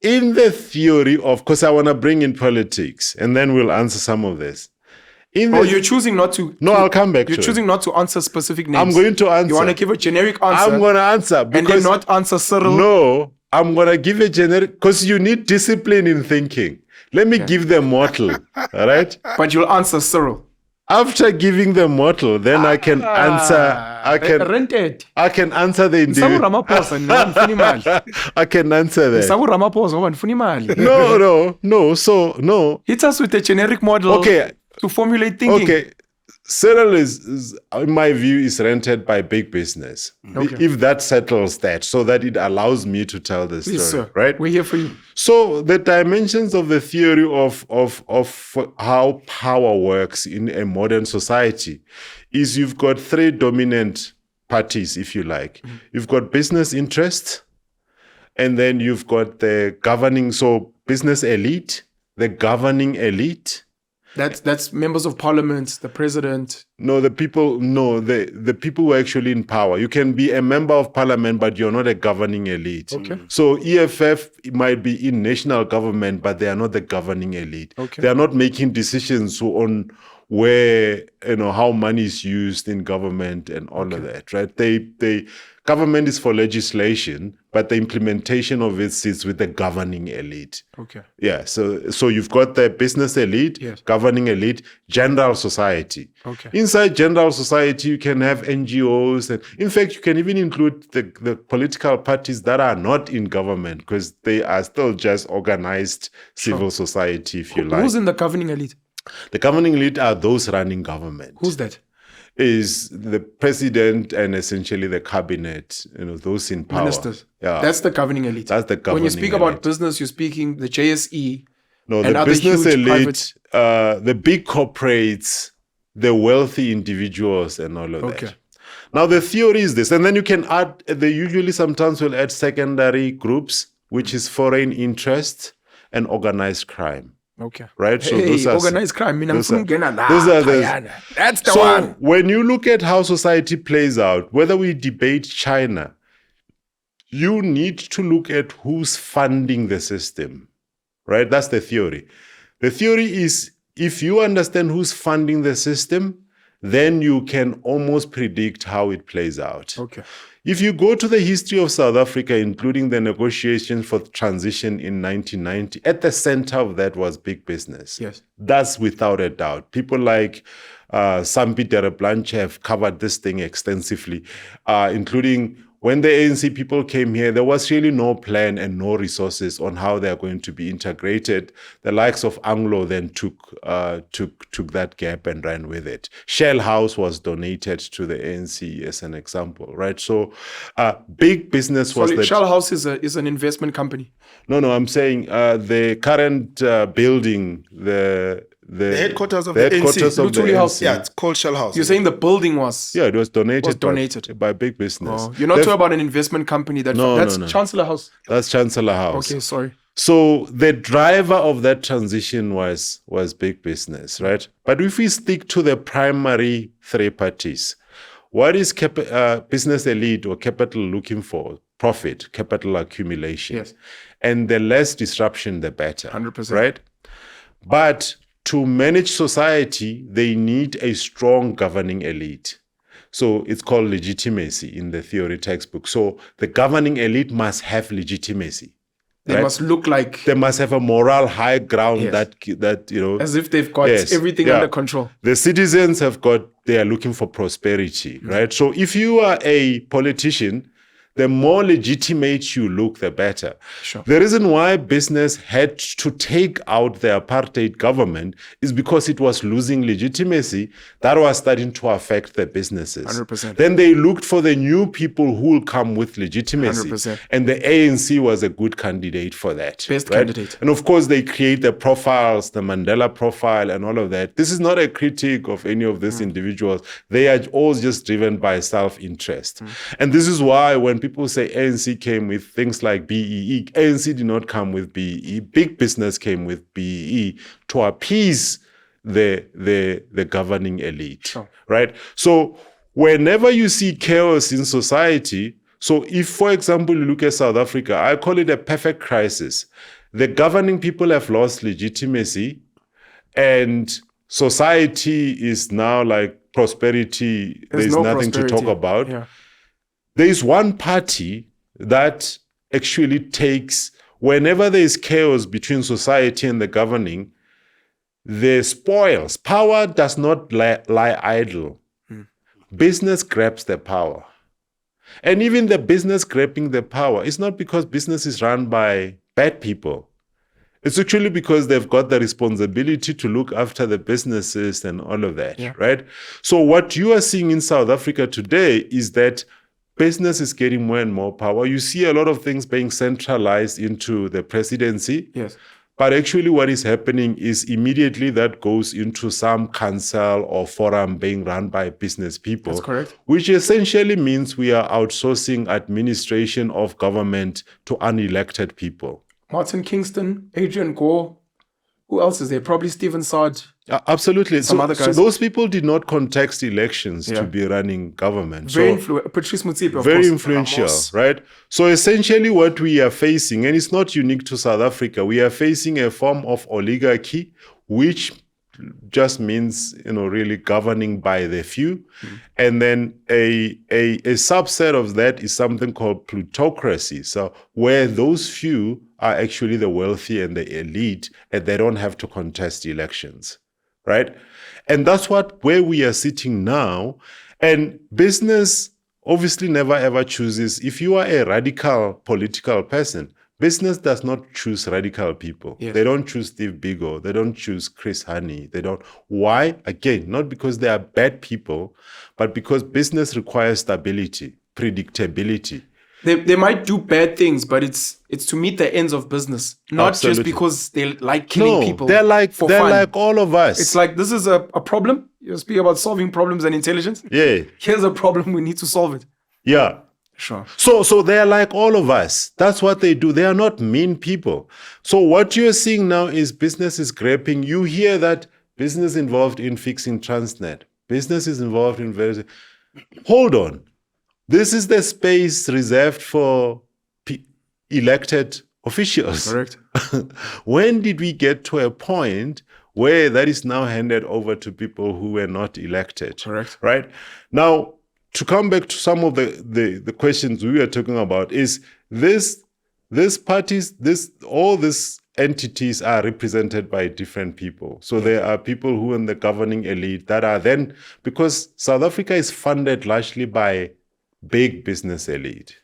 in the theory of, because I want to bring in politics, and then we'll answer some of this. You're choosing not to. No, I'll come back to it. You're choosing not to answer specific names. I'm going to answer. You want to give a generic answer. I'm going to answer. And then not answer Cyril. No, I'm going to give a generic, because you need discipline in thinking. Let me give the model, all right? But you'll answer Cyril. After giving the model, then I can answer. I can answer the individual. I can answer that. No. So no. Hit us with a generic model. Okay. To formulate thinking. Okay. Cyril is, in my view, is rented by big business. Okay. If that settles that, so that it allows me to tell the story, sir. Right? We're here for you. So the dimensions of the theory of how power works in a modern society is you've got three dominant parties, if you like. Mm-hmm. You've got business interests, and then you've got the governing, so business elite, the governing elite. That's members of parliament, the president. No, the people who are actually in power. You can be a member of parliament, but you're not a governing elite. Okay. So EFF might be in national government, but they are not the governing elite. Okay. They are not making decisions on where, how money is used in government and all of that, right? Government is for legislation, but the implementation of it sits with the governing elite. Okay. Yeah. So you've got the business elite, yes, governing elite, general society. Okay. Inside general society, you can have NGOs, and in fact, you can even include the political parties that are not in government, because they are still just organized civil society, if you like. Who's in the governing elite? The governing elite are those running government. Who's that? Is the president and essentially the cabinet, those in power. Ministers. Yeah. That's the governing elite. That's the governing elite. When you speak about business, you're speaking the JSE. No, and the business elite, the big corporates, the wealthy individuals and all of that. Now the theory is this, and then you can add, they usually sometimes will add secondary groups, which is foreign interest and organized crime. Okay. Right? So those are organized crime. That's the one. When you look at how society plays out, whether we debate China, you need to look at who's funding the system. Right? That's the theory. The theory is, if you understand who's funding the system, then you can almost predict how it plays out. Okay. If you go to the history of South Africa, including the negotiations for transition in 1990, at the center of that was big business. Yes. That's without a doubt. People like Sampi Tereblanche have covered this thing extensively, including when the ANC people came here, there was really no plan and no resources on how they're going to be integrated. The likes of Anglo then took that gap and ran with it. Shell House was donated to the ANC as an example, right? So big business was that. Shell House is an investment company. No, I'm saying the current building, the headquarters of the ANC. Yeah, it's called Shell House. You're saying the building was... Yeah, it was donated. By big business. Oh, you're not talking about an investment company. That's Chancellor House. That's Chancellor House. Okay, sorry. So the driver of that transition was big business, right? But if we stick to the primary three parties, what is business elite or capital looking for? Profit, capital accumulation. Yes. And the less disruption, the better. 100%. Right? But to manage society, they need a strong governing elite. So it's called legitimacy in the theory textbook. So the governing elite must have legitimacy. They must look like... They must have a moral high ground that as if they've got everything under control. The citizens they are looking for prosperity, right? So if you are a politician, the more legitimate you look, the better. Sure. The reason why business had to take out the apartheid government is because it was losing legitimacy. That was starting to affect the businesses. 100%. Then they looked for the new people who will come with legitimacy. 100%. And the ANC was a good candidate for that. Best candidate. And of course, they create the profiles, the Mandela profile and all of that. This is not a critique of any of these individuals. They are all just driven by self-interest. And this is why when people say ANC came with things like BEE, ANC did not come with BEE. Big business came with BEE to appease the governing elite, right? So whenever you see chaos in society, So if, for example, you look at South Africa, I call it a perfect crisis. The governing people have lost legitimacy, and society is now like prosperity. There's nothing to talk about. Yeah. There is one party that actually takes, whenever there is chaos between society and the governing, the spoils. Power does not lie idle. Business grabs the power. And even the business grabbing the power, it's not because business is run by bad people. It's actually because they've got the responsibility to look after the businesses and all of that, right? So what you are seeing in South Africa today is that business is getting more and more power. You see a lot of things being centralized into the presidency. Yes. But actually what is happening is immediately that goes into some council or forum being run by business people. That's correct. Which essentially means we are outsourcing administration of government to unelected people. Martin Kingston, Adrian Gore, who else is there? Probably Stephen Sard. Absolutely. Some other guys. So those people did not contest elections to be running government. Very Patrice Motsepe, of very course. Influential, right? So essentially what we are facing, and it's not unique to South Africa, we are facing a form of oligarchy, which just means, really governing by the few. And then a subset of that is something called plutocracy. So where those few are actually the wealthy and the elite, and they don't have to contest elections, right? And that's where we are sitting now. And business obviously never ever chooses. If you are a radical political person, business does not choose radical people. Yes. They don't choose Steve Biko. They don't choose Chris Hani. They don't. Why? Again, not because they are bad people, but because business requires stability, predictability. They might do bad things, but it's to meet the ends of business, not Absolutely. just because they like killing people. They're like fun. all of us. It's like, this is a problem. You speak about solving problems and intelligence. Yeah. Here's a problem. We need to solve it. Yeah. Sure. So they're like all of us. That's what they do. They are not mean people. So what you're seeing now is business is grabbing. You hear that business involved in fixing Transnet. Business is involved in Hold on. This is the space reserved for elected officials. Correct. When did we get to a point where that is now handed over to people who were not elected? Correct. Right? Now, to come back to some of the questions we were talking about, is these parties, all these entities are represented by different people. So there are people who are in the governing elite that are then, because South Africa is funded largely by big business elite.